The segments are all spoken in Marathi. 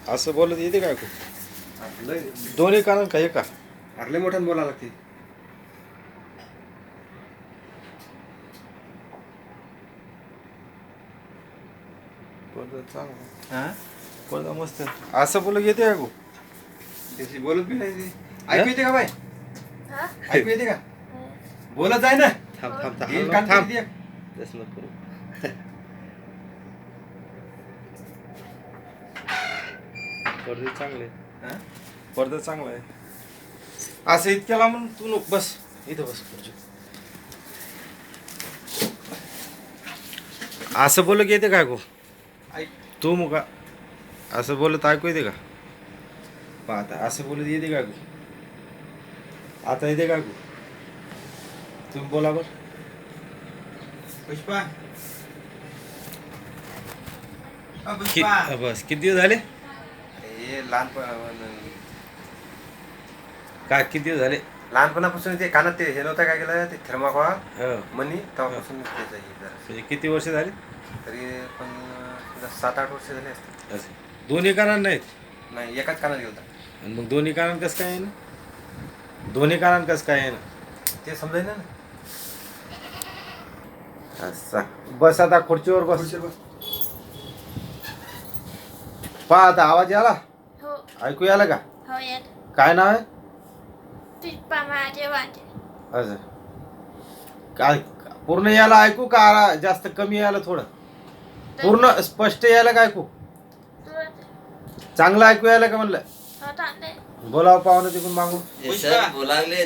असं बोलत येते काय ऐकू? लय दोन्ही कारण का एका? लय मोठ्यानं बोलायला लागते. पडदा चांगला, हा पडदा मस्त. असं बोलत येते ऐकू? त्याची बोलत बी नाही ती. ऐकू येते का बाय? ऐकू येते का? बोलत जाय ना. थांब थांब थांब येईल थांब कान थांब. किती दे. तसं नको करू. पडदे चांगले, हा? पडदा चांगला आहे. असं इतक्याला म्हणून तू नको बस इथं बस खुर्ची. असं बोलत येते का ऐकू? ऐक तू मुका असं बोलत ऐकू येते का? पाहता असं बोलत येते का ऐकू? आता येते का ऐकू? तुम्ही बोला बरं. पुष्पा. बस किती दिवस झाले? हे काय किती दिवस झाले? लहानपणापासून ते कानात ते हे नव्हतं काय केलं ते थर्माकॉल हो. मनी तेव्हापासून त्याचं हे जरा. म्हणजे किती वर्ष झाले? तरी पण 7-8 वर्ष झाले असते. असं दोन्ही कारण नाहीत. नाही एकाच कानात गेलता. आणि मग दोन्ही कारण कसं काय आहे ना? दोन्ही कारण कसं काय आहे ना? ते समजाय ना. असं बस आता खुर्चीवर बस. खुर्चीवर बस. पहा आता आवाज याला? हो ऐकू याला का? हो येत काय नाव आहे? पुष्पा माझे वाटे असं काय पूर्ण याला ऐकू का जास्त कमी यायला थोडं? पूर्ण स्पष्ट यायला का ऐकू? चांगलं ऐकू यायला का म्हणलं? बोलावं पाहुणं तिकडून मागून. सर बोलावले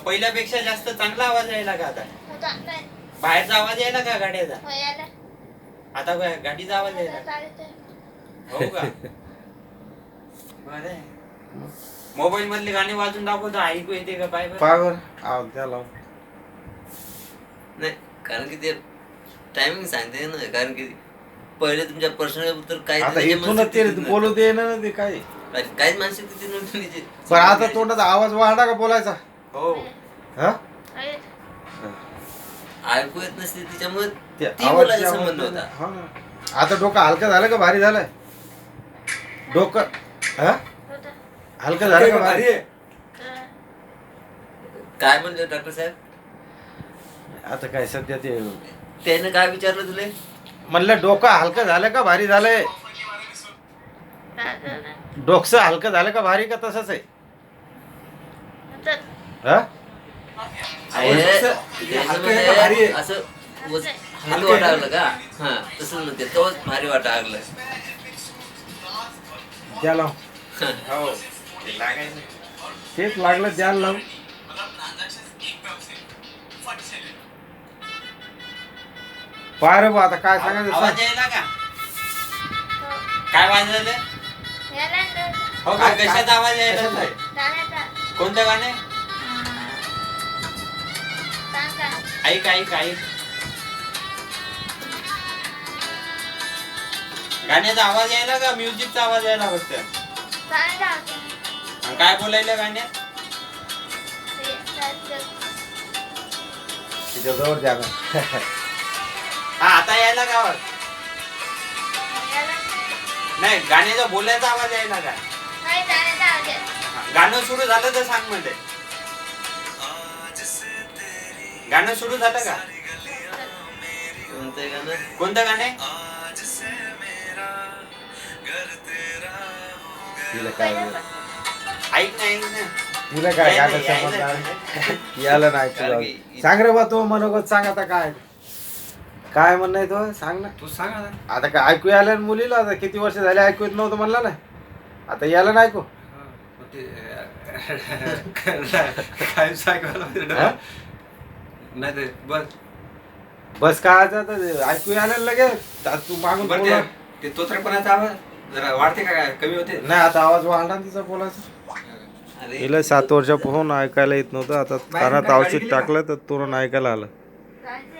पहिल्यापेक्षा जास्त चांगला आवाज यायला का आता? बाहेरचा आवाज यायला का गाड्याचा? आता गाडीचा आवाज यायला हो का? बरं मोबाईल मधले गाणे वाजून दाखवतो ऐकू येते का पाय बरं? पाय बरं आवाज द्या लावून. नाही कारण की ते टायमिंग सांगते ना कारण की पहिले तुमच्या पर्सनल तर काही आता इथूनच ते बोलू दे ना ते काय. काहीच माणसं तिथे नव्हती तिथे. पण आता तोंडाचा आवाज वाढला का बोलायचा? हो हा ऐकू येत नसते त्याच्यामुळे ते ती आवाज बोलायचा संबंध होता. हा ना. आता डोकं हलकं झालं का भारी झालंय? डोकं हा हलकं झालं का भारी? काय म्हणले डॉक्टर साहेब? आता काय सध्या ते त्याने काय विचारलं तुले? म्हणलं डोकं हलकं झालं का भारी झालंय? डोकं हलकं झालं का भारी का तसंच आहे? हा असं हलकं वाटायला लागलं का? हा तसंच म्हणते तोच भारी वाटायला लागलं. द्या लावून. हो ते लागायचं. तेच लागलं द्यायला लावून. पाय रे बा आता काय सांगायचं आवाज सांग. यायला का? काय वाजलं? हो का कशाचा आवाज यायला? कोणतं गाणे? ऐक ऐक ऐक गाण्याचा आवाज यायला का म्युझिकचा आवाज यायला फक्त? आणि काय बोलायला गाण्यात? तिच्या जवळ द्या ना. हा आता यायला का आवाज? नाही गाण्याचा बोलायचा आवाज यायला का? गाणं सुरू झालं तर सांग म्हणजे. गाणं सुरू झालं का? कोणतं गाणे? तिला काय ऐक ना ऐक ना. तिला काय गाणं समजणार याला नाही तुला. सांग रे बा तो मनोगत सांग आता काय काय म्हणणं आहे तो सांग ना. तू सांग आता. आता काय ऐकू आलं ना मुलीला? आता किती वर्ष झाले ऐकू येत नव्हतं म्हणला ना. आता याला ना ऐकू काय सांगायला नाही ते बस बस काय आता ऐकू आलं लगेच तू मागून बरं बोला. ते तोतरपणाचा आवाज जरा वाढते का कमी होते? नाही आता आवाज वाढला ना तिचा बोलायचा. अरे तिला 7 वर्षापासून ऐकायला येत नव्हतं. आता कानात औषध टाकलं तर तुरंत ऐकायला आलं.